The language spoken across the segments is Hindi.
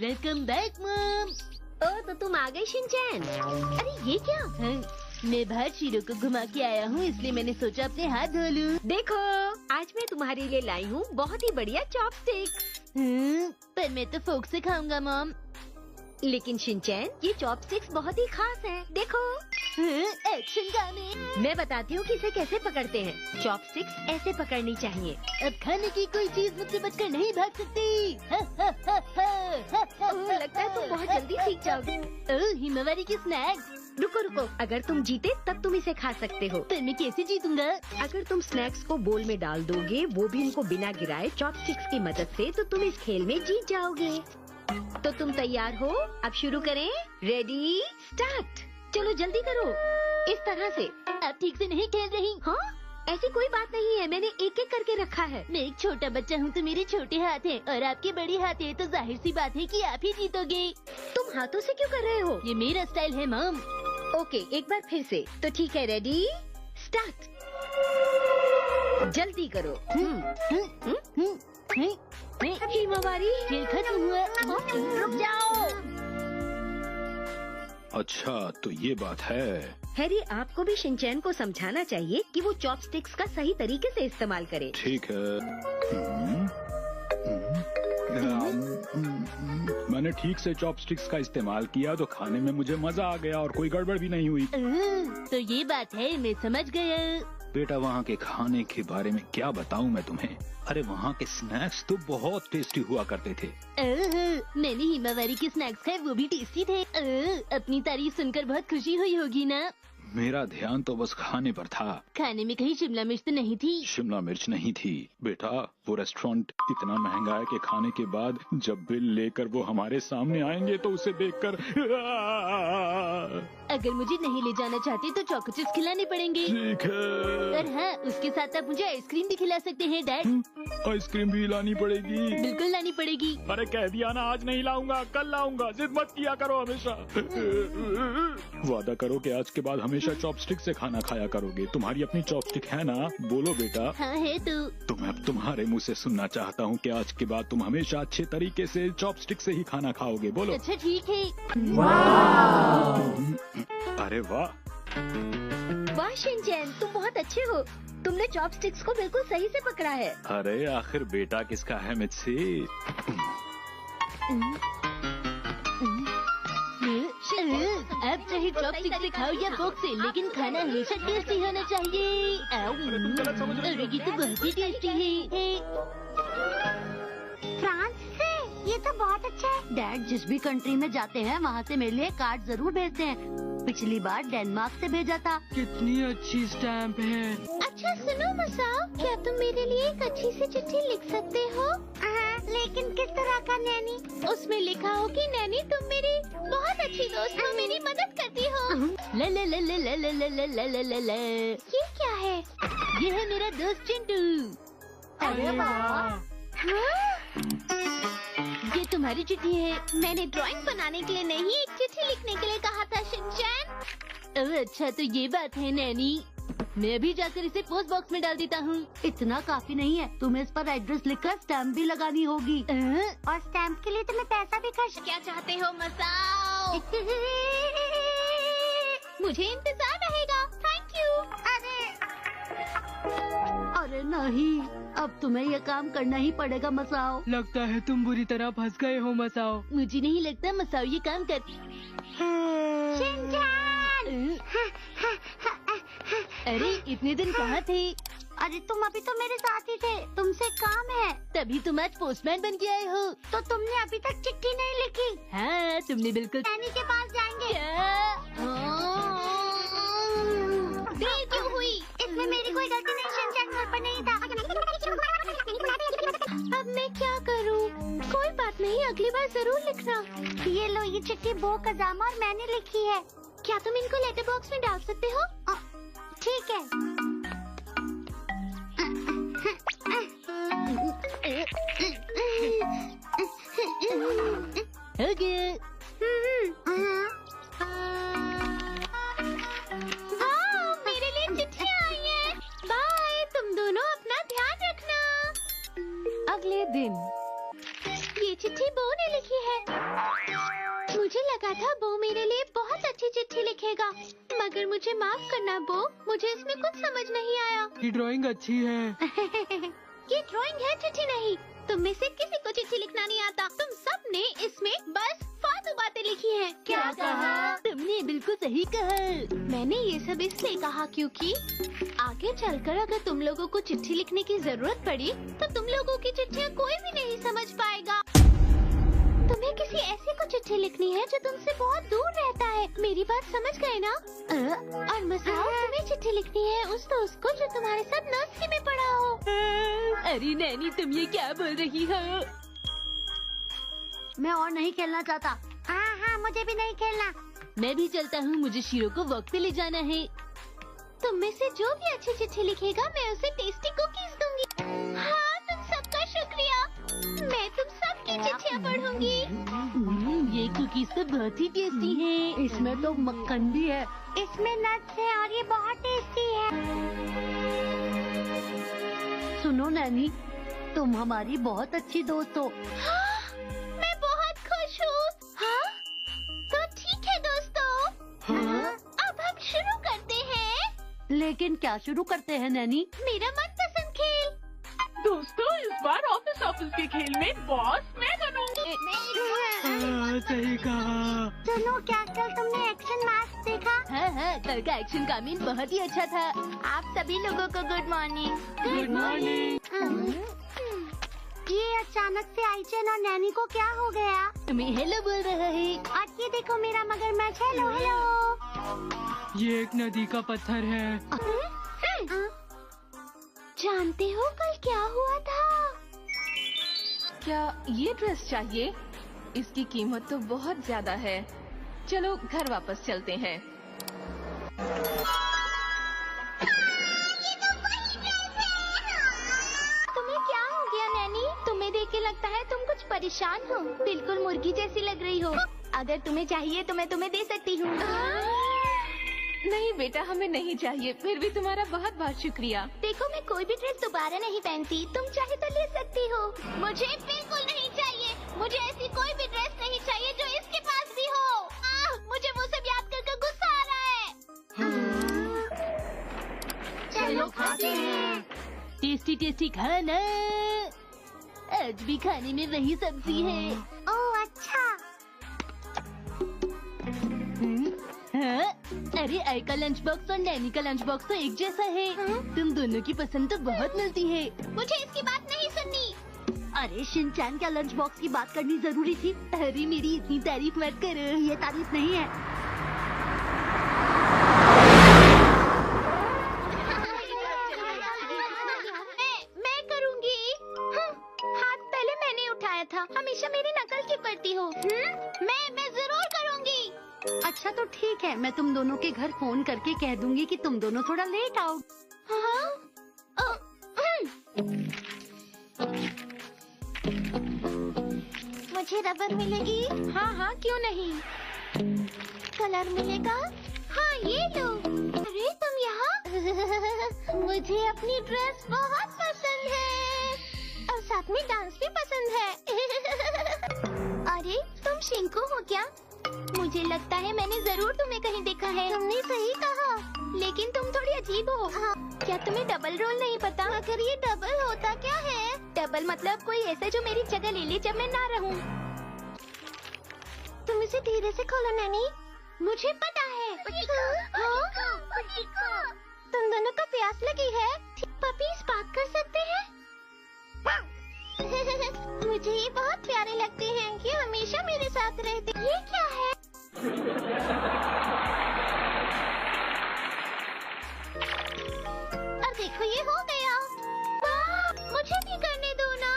Welcome back mom. ओ तो तुम आ गए शिनचैन। अरे ये क्या? मैं बाहर शीरो को घुमा के आया हूँ, इसलिए मैंने सोचा अपने हाथ धो लूं। देखो आज मैं तुम्हारे लिए लाई हूँ बहुत ही बढ़िया चॉपस्टिक्स। पर मैं तो फोक से खाऊंगा मॉम। लेकिन शिनचैन ये चॉपस्टिक्स बहुत ही खास है। देखो एक्शन गाने। मैं बताती हूँ कि इसे कैसे पकड़ते हैं। चॉपस्टिक्स ऐसे पकड़नी चाहिए। अब खाने की कोई चीज मुझसे बचकर नहीं भाग सकती। लगता है तुम बहुत जल्दी सीख जाओगे। हिमावरी की स्नैक्स। रुको रुको, अगर तुम जीते तब तुम इसे खा सकते हो। पर मैं कैसे जीतूंगा? अगर तुम स्नैक्स को बोल में डाल दोगे, वो भी इनको बिना गिराए चॉपस्टिक्स की मदद से, तो तुम इस खेल में जीत जाओगे। तो तुम तैयार हो? अब शुरू करें। Ready start. चलो जल्दी करो। इस तरह से। आप ठीक से नहीं खेल रही। हाँ ऐसी कोई बात नहीं है, मैंने एक एक करके रखा है। मैं एक छोटा बच्चा हूँ तो मेरे छोटे हाथ हैं और आपके बड़े हाथ हैं, तो जाहिर सी बात है कि आप ही जीतोगे। तुम हाथों से क्यों कर रहे हो? ये मेरा स्टाइल है मॉम। ओके एक बार फिर से। तो ठीक है, रेडी स्टार्ट। जल्दी करो। हिमावरी खेल खत्म हुआ। रुक जाओ। अच्छा तो ये बात है। हैरी आपको भी शिनचैन को समझाना चाहिए कि वो चॉपस्टिक्स का सही तरीके से इस्तेमाल करे। ठीक है। मैंने ठीक से चॉपस्टिक्स का इस्तेमाल किया तो खाने में मुझे मजा आ गया और कोई गड़बड़ भी नहीं हुई। तो ये बात है, मैं समझ गया। बेटा वहाँ के खाने के बारे में क्या बताऊँ मैं तुम्हें। अरे वहाँ के स्नैक्स तो बहुत टेस्टी हुआ करते थे। मैंने हिमावरी के स्नैक्स खाए, वो भी टेस्टी थे। अपनी तारीफ सुनकर बहुत खुशी हुई होगी ना? मेरा ध्यान तो बस खाने पर था। खाने में कहीं शिमला मिर्च तो नहीं थी? शिमला मिर्च नहीं थी बेटा। वो रेस्टोरेंट इतना महंगा है कि खाने के बाद जब बिल लेकर वो हमारे सामने आएंगे तो उसे देखकर अगर मुझे नहीं ले जाना चाहते तो चॉको चिप्स खिलाने पड़ेंगे। ठीक है। और हाँ, उसके साथ आप मुझे आइसक्रीम भी खिला सकते हैं डैड। आइसक्रीम भी लानी पड़ेगी? बिल्कुल लानी पड़ेगी। अरे कह दिया ना, आज नहीं लाऊंगा, कल लाऊंगा। जिद मत किया करो हमेशा। वादा करो कि आज के बाद हमेशा चॉपस्टिक से खाना खाया करोगे। तुम्हारी अपनी चॉपस्टिक है ना? बोलो बेटा। हाँ है तो मैं अब तुम्हारे मुंह से सुनना चाहता हूँ कि आज के बाद तुम हमेशा अच्छे तरीके से चॉपस्टिक से ही खाना खाओगे। बोलो। अच्छा ठीक है। अरे वाह। वाह शिनचैन, तुम बहुत अच्छे हो। तुमने चॉपस्टिक्स को बिल्कुल सही से पकड़ा है। अरे आखिर बेटा किसका है मुझसे? अब चाहे चॉपस्टिक से खाओ या फोक से, लेकिन खाना हमेशा टेस्टी होना चाहिए। अरे ये तो बहुत ही टेस्टी है। फ्रांस से? ये तो बहुत अच्छा है। डैड जिस भी कंट्री में जाते हैं वहाँ से मेरे लिए कार्ड जरूर भेजते हैं। पिछली बार डेनमार्क से भेजा था। कितनी अच्छी स्टैम्प है। अच्छा सुनो मसाओ, क्या तुम मेरे लिए एक अच्छी सी चिट्ठी लिख सकते हो? लेकिन किस तरह का नैनी? उसमें लिखा हो कि नैनी तुम मेरी बहुत अच्छी दोस्त हो, मेरी मदद करती हो। ला ला ला ला ला ला ला ला ला ला ला। ये क्या है? ये है मेरा दोस्त चिंटू। अरे वाह। ये तुम्हारी चिट्ठी है। मैंने ड्राइंग बनाने के लिए नहीं, एक चिट्ठी लिखने के लिए कहा था शिनचैन। ओह अच्छा तो ये बात है नैनी। मैं अभी जाकर इसे पोस्ट बॉक्स में डाल देता हूँ। इतना काफी नहीं है, तुम्हें इस पर एड्रेस लिखकर स्टैम्प भी लगानी होगी। और स्टैम्प के लिए तुम्हें पैसा भी खर्च। क्या चाहते हो मसाओ? मुझे इंतजार रहेगा। Thank you. अरे नहीं, अब तुम्हें ये काम करना ही पड़ेगा मसाओ। लगता है तुम बुरी तरह फंस गए हो मसाओ। मुझे नहीं लगता मसाओ ये काम कर। अरे इतने दिन कहाँ थे? अरे तुम अभी तो मेरे साथ ही थे, तुमसे काम है। तभी तुम आज पोस्टमैन बन के आए हो। तो तुमने अभी तक चिट्ठी नहीं लिखी? हाँ तुमने बिल्कुल। नैनी के पास जाएंगे। देर क्यों हुई? इसमें मेरी कोई गलती नहीं, शिनचैन घर पर नहीं था। अब मैं क्या करूं? कोई बात नहीं, अगली बार जरूर लिखना। ये लो, ये चिट्ठी बो कजामा और मैंने लिखी है। क्या तुम इनको लेटर बॉक्स में डाल सकते हो? ठीक है। हो गया। हाँ, मेरे लिए चिट्ठी आई है। बाय, तुम दोनों अपना ध्यान रखना। अगले दिन। ये चिट्ठी बो ने लिखी है। मेरे लिए बहुत अच्छी चिट्ठी लिखेगा। मगर मुझे माफ करना बो, मुझे इसमें कुछ समझ नहीं आया। ये ड्राइंग अच्छी है। ये ड्राइंग है, चिट्ठी नहीं। तुम में से किसी को चिट्ठी लिखना नहीं आता। तुम सब ने इसमें बस फालतू बातें लिखी हैं। क्या कहा? तुमने बिल्कुल सही कहा। मैंने ये सब इसलिए कहा क्योंकि आगे चलकर अगर तुम लोगों को चिट्ठी लिखने की जरूरत पड़ी तो तुम लोगों की चिट्ठियाँ कोई भी नहीं समझ पाएगा। तुम्हें किसी ऐसे को चिट्ठी लिखनी है जो तुमसे बहुत दूर रहता है। मेरी बात समझ गए ना? और मसाओ, तुम्हें चिट्ठी लिखनी है उस दोस्त को जो तुम्हारे साथ नर्सरी में पढ़ा हो। अरे नैनी, तुम ये क्या बोल रही हो? मैं और नहीं खेलना चाहता। हाँ, मुझे भी नहीं खेलना। मैं भी चलता हूँ, मुझे शीरो को वॉक पे ले जाना है। तुम में से जो भी अच्छी चिट्ठी लिखेगा मैं उसे टेस्टी कुकीज दूंगी। हाँ, तुम सबका शुक्रिया। मैं तुम सबकी चिट्ठियाँ पढ़ूंगी। ये कुकीज तो बहुत ही टेस्टी है। इसमें तो मक्खन भी है। इसमें नट्स है और ये बहुत टेस्टी है। सुनो नैनी, तुम हमारी बहुत अच्छी दोस्त हो। हाँ, मैं बहुत खुश हूँ। हाँ, तो ठीक है दोस्तों। हाँ? अब हम शुरू करते हैं। लेकिन क्या शुरू करते हैं नैनी? मेरा मनपसंद खेल। दोस्तों, इस बार ऑफिस के खेल में बॉस मैं बनूंगी। सही कहा। सुनो, क्या कल तुमने एक्शन मैच देखा? हाँ, कल का एक्शन का मीन बहुत ही अच्छा था। आप सभी लोगों को गुड मॉर्निंग। Good morning. ये अचानक से आईचन और नैनी को क्या हो गया? तुम्हें हेलो बोल रहा है। और ये देखो मेरा मगरमच्छ। Hello hello. ये एक नदी का पत्थर है। जानते हो कल क्या हुआ था? क्या ये ड्रेस चाहिए? इसकी कीमत तो बहुत ज्यादा है। चलो घर वापस चलते हैं। तुम्हें क्या हो गया नैनी? तुम्हें देख के लगता है तुम कुछ परेशान हो। बिल्कुल मुर्गी जैसी लग रही हो। अगर तुम्हें चाहिए तो मैं तुम्हें दे सकती हूँ। नहीं बेटा, हमें नहीं चाहिए। फिर भी तुम्हारा बहुत बहुत शुक्रिया। देखो, मैं कोई भी ड्रेस दोबारा नहीं पहनती। तुम चाहे तो ले सकती हो। मुझे बिल्कुल नहीं चाहिए। मुझे ऐसी कोई भी ड्रेस नहीं चाहिए जो इसके पास भी हो। मुझे वो सब याद कर गुस्सा आ रहा है। चलो खाते हैं। टेस्टी टेस्टी खाना। आज भी खाने में वही सब्जी है। ओह अच्छा। हाँ? अरे आई का लंच बॉक्स और नैनी का लंच बॉक्स तो एक जैसा है। तुम दोनों की पसंद तो बहुत मिलती है। मुझे इसकी बात नहीं सुननी। अरे शिनचैन का लंच बॉक्स की बात करनी जरूरी थी। अरे मेरी इतनी तारीफ मत करो। ये तारीफ नहीं है। मैं करूँगी। हाथ पहले मैंने उठाया था। हमेशा मेरी नकल क्यों करती हो? मैं जरूर करूँगी। अच्छा तो ठीक है, मैं तुम दोनों के घर फोन करके कह दूंगी कि तुम दोनों थोड़ा लेट आओ। मुझे रबर मिलेगी? हाँ, क्यों नहीं। कलर मिलेगा? हाँ, ये लो। अरे तुम यहाँ? मुझे अपनी ड्रेस बहुत पसंद है और साथ में डांस भी पसंद है। अरे तुम शिंकू हो क्या? मुझे लगता है मैंने जरूर तुम्हें कहीं देखा है। तुमने सही कहा, लेकिन तुम थोड़ी अजीब हो। क्या तुम्हें डबल रोल नहीं पता? अगर ये डबल होता क्या है? डबल मतलब कोई ऐसा जो मेरी जगह ले ले जब मैं ना रहूं। तुम इसे धीरे से खोलो नैनी। मुझे पता है। तुम दोनों को प्यास लगी है? पपीज बात कर सकते हैं? मुझे ये बहुत प्यारे लगते हैं। ये हमेशा मेरे साथ रहते। ये क्या है? और देखो ये हो गया। वाह, मुझे भी करने दो ना।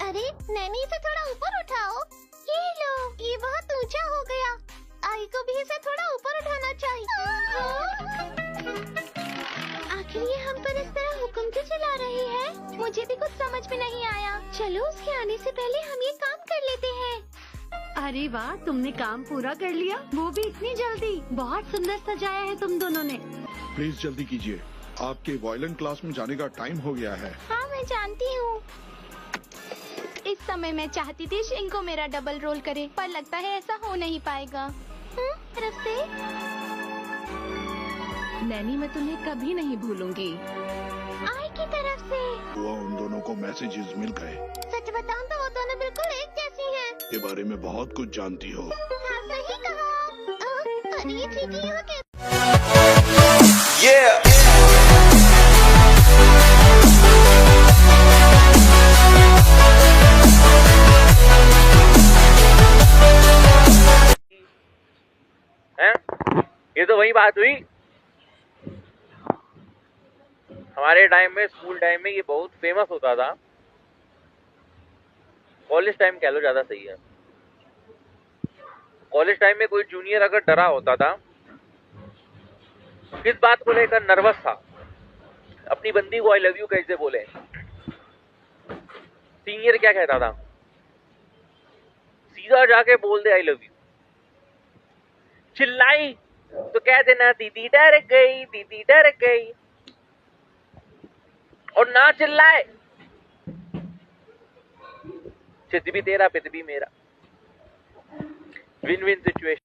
अरे नैनी, इसे थोड़ा ऊपर उठाओ। ये लो, ये बहुत ऊंचा हो गया। आई को भी इसे थोड़ा ऊपर उठाना चाहिए। आखिर ये हम पर इस तरह हुक्म क्यों चला रही है? मुझे भी कुछ समझ में नहीं आया। चलो उसके आने से पहले हम ये काम कर लेते हैं। अरे वाह, तुमने काम पूरा कर लिया, वो भी इतनी जल्दी। बहुत सुंदर सजाया है तुम दोनों ने। प्लीज जल्दी कीजिए, आपके वायलिन क्लास में जाने का टाइम हो गया है। हाँ मैं जानती हूँ। इस समय मैं चाहती थी शिंको मेरा डबल रोल करे, पर लगता है ऐसा हो नहीं पाएगा। तरफ से नैनी, मैं तुम्हें कभी नहीं भूलूंगी। आई की तरफ से। हुआ उन दोनों को मैसेजेस मिल गए। सच बताऊं तो वो दोनों बिल्कुल एक जैसी हैं। के बारे में बहुत कुछ जानती हो। हाँ, सही कहा। अरे ये ठीक यहाँ के हैं? ये तो वही बात हुई। हमारे टाइम में, स्कूल टाइम में ये बहुत फेमस होता था। कॉलेज टाइम कह लो ज्यादा सही है। कॉलेज टाइम में कोई जूनियर अगर डरा होता था, किस बात को लेकर नर्वस था, अपनी बंदी को आई लव यू कैसे बोले, सीनियर क्या कहता था, सीधा जाके बोल दे आई लव यू। चिल्लाई तो कह देना दीदी डर गई, दीदी डर गई। और ना चिल्लाए, चित भी तेरा पित भी मेरा। Win win situation.